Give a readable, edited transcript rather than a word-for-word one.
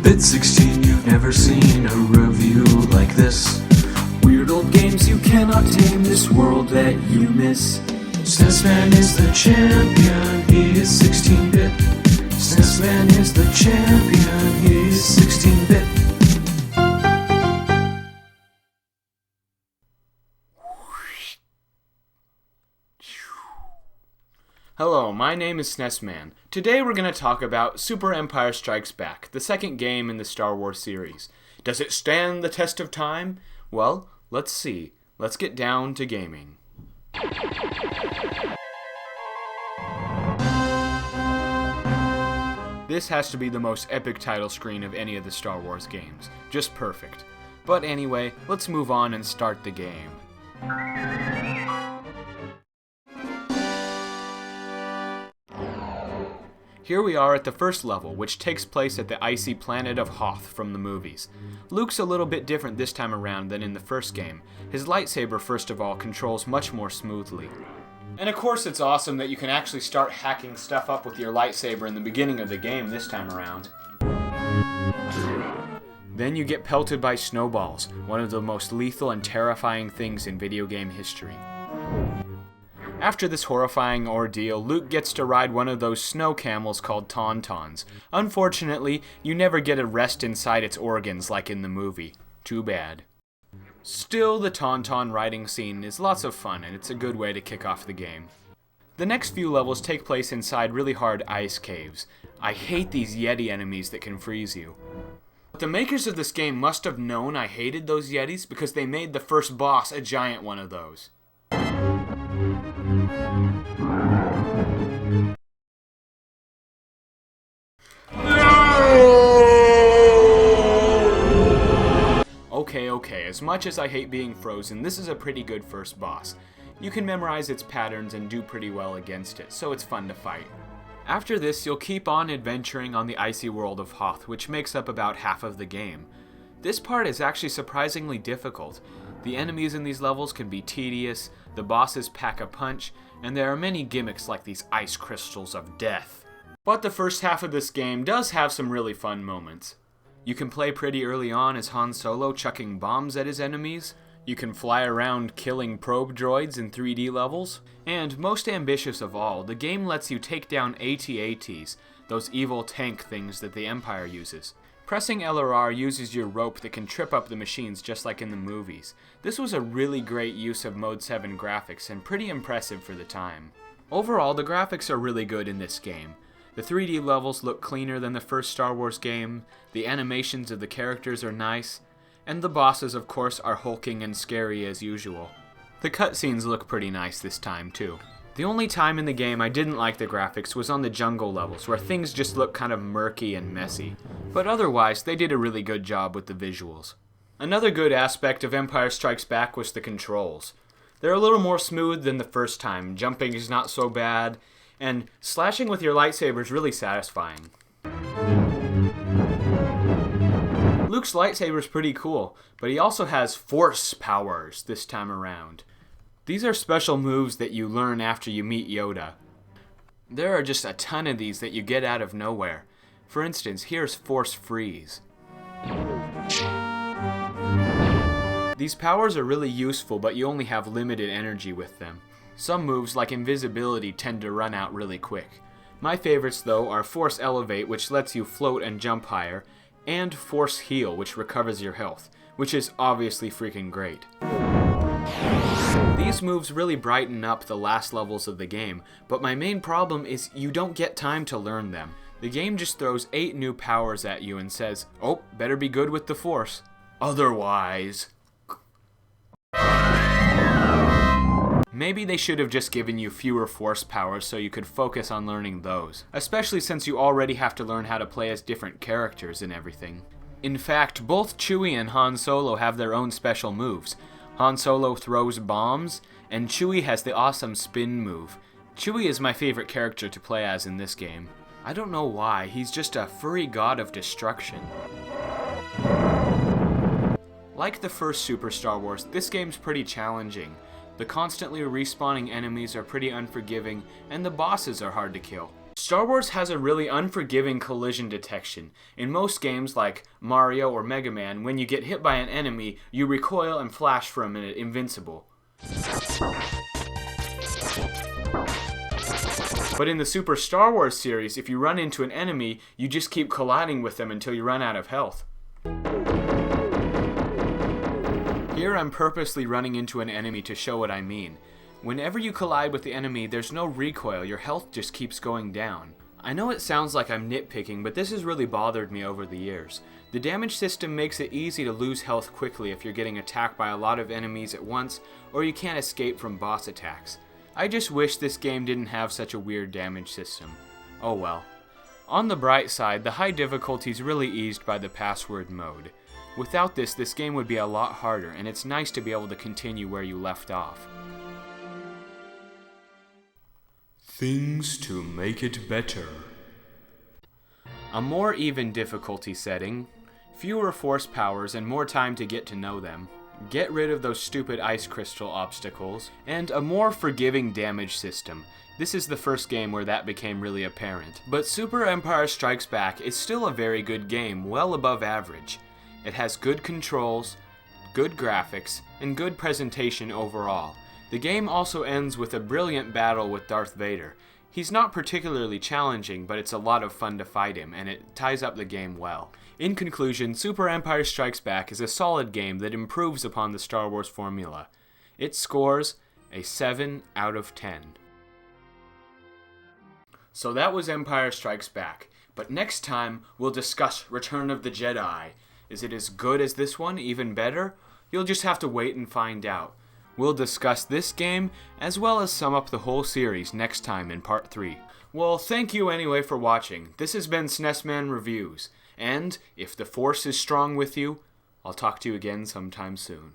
16-bit 16, you've never seen a review like this. Weird old games you cannot tame, this world that you miss. SNES Man is the champion, he is 16-bit. SNES Man is the champion, he is 16-bit. Hello, my name is SNES Man. Today we're going to talk about Super Empire Strikes Back, the second game in the Star Wars series. Does it stand the test of time? Well, let's see. Let's get down to gaming. This has to be the most epic title screen of any of the Star Wars games. Just perfect. But anyway, let's move on and start the game. Here we are at the first level, which takes place at the icy planet of Hoth from the movies. Luke's a little bit different this time around than in the first game. His lightsaber, first of all, controls much more smoothly. And of course it's awesome that you can actually start hacking stuff up with your lightsaber in the beginning of the game this time around. Then you get pelted by snowballs, one of the most lethal and terrifying things in video game history. After this horrifying ordeal, Luke gets to ride one of those snow camels called Tauntauns. Unfortunately, you never get a rest inside its organs like in the movie. Too bad. Still, the Tauntaun riding scene is lots of fun, and it's a good way to kick off the game. The next few levels take place inside really hard ice caves. I hate these Yeti enemies that can freeze you. But the makers of this game must have known I hated those Yetis because they made the first boss a giant one of those. Okay, as much as I hate being frozen, this is a pretty good first boss. You can memorize its patterns and do pretty well against it, so it's fun to fight. After this, you'll keep on adventuring on the icy world of Hoth, which makes up about half of the game. This part is actually surprisingly difficult. The enemies in these levels can be tedious, the bosses pack a punch, and there are many gimmicks like these ice crystals of death. But the first half of this game does have some really fun moments. You can play pretty early on as Han Solo chucking bombs at his enemies. You can fly around killing probe droids in 3D levels. And most ambitious of all, the game lets you take down AT-ATs, those evil tank things that the Empire uses. Pressing LRR uses your rope that can trip up the machines just like in the movies. This was a really great use of Mode 7 graphics and pretty impressive for the time. Overall, the graphics are really good in this game. The 3D levels look cleaner than the first Star Wars game, the animations of the characters are nice, and the bosses, of course, are hulking and scary as usual. The cutscenes look pretty nice this time, too. The only time in the game I didn't like the graphics was on the jungle levels, where things just look kind of murky and messy. But otherwise, they did a really good job with the visuals. Another good aspect of Empire Strikes Back was the controls. They're a little more smooth than the first time, jumping is not so bad, and slashing with your lightsaber is really satisfying. Luke's lightsaber is pretty cool, but he also has force powers this time around. These are special moves that you learn after you meet Yoda. There are just a ton of these that you get out of nowhere. For instance, here's Force Freeze. These powers are really useful, but you only have limited energy with them. Some moves, like invisibility, tend to run out really quick. My favorites, though, are Force Elevate, which lets you float and jump higher, and Force Heal, which recovers your health, which is obviously freaking great. These moves really brighten up the last levels of the game, but my main problem is you don't get time to learn them. The game just throws 8 new powers at you and says, "Oh, better be good with the Force. Otherwise..." Maybe they should have just given you fewer Force powers so you could focus on learning those, especially since you already have to learn how to play as different characters and everything. In fact, both Chewie and Han Solo have their own special moves. Han Solo throws bombs, and Chewie has the awesome spin move. Chewie is my favorite character to play as in this game. I don't know why, he's just a furry god of destruction. Like the first Super Star Wars, this game's pretty challenging. The constantly respawning enemies are pretty unforgiving, and the bosses are hard to kill. Star Wars has a really unforgiving collision detection. In most games like Mario or Mega Man, when you get hit by an enemy, you recoil and flash for a minute, invincible. But in the Super Star Wars series, if you run into an enemy, you just keep colliding with them until you run out of health. Here I'm purposely running into an enemy to show what I mean. Whenever you collide with the enemy, there's no recoil, your health just keeps going down. I know it sounds like I'm nitpicking, but this has really bothered me over the years. The damage system makes it easy to lose health quickly if you're getting attacked by a lot of enemies at once, or you can't escape from boss attacks. I just wish this game didn't have such a weird damage system. Oh well. On the bright side, the high difficulty is really eased by the password mode. Without this game would be a lot harder, and it's nice to be able to continue where you left off. Things to make it better. A more even difficulty setting, fewer force powers and more time to get to know them, get rid of those stupid ice crystal obstacles, and a more forgiving damage system. This is the first game where that became really apparent. But Super Empire Strikes Back is still a very good game, well above average. It has good controls, good graphics, and good presentation overall. The game also ends with a brilliant battle with Darth Vader. He's not particularly challenging, but it's a lot of fun to fight him, and it ties up the game well. In conclusion, Super Empire Strikes Back is a solid game that improves upon the Star Wars formula. It scores a 7 out of 10. So that was Empire Strikes Back, but next time we'll discuss Return of the Jedi. Is it as good as this one, even better? You'll just have to wait and find out. We'll discuss this game, as well as sum up the whole series next time in Part 3. Well, thank you anyway for watching. This has been SNES Man Reviews, and if the Force is strong with you, I'll talk to you again sometime soon.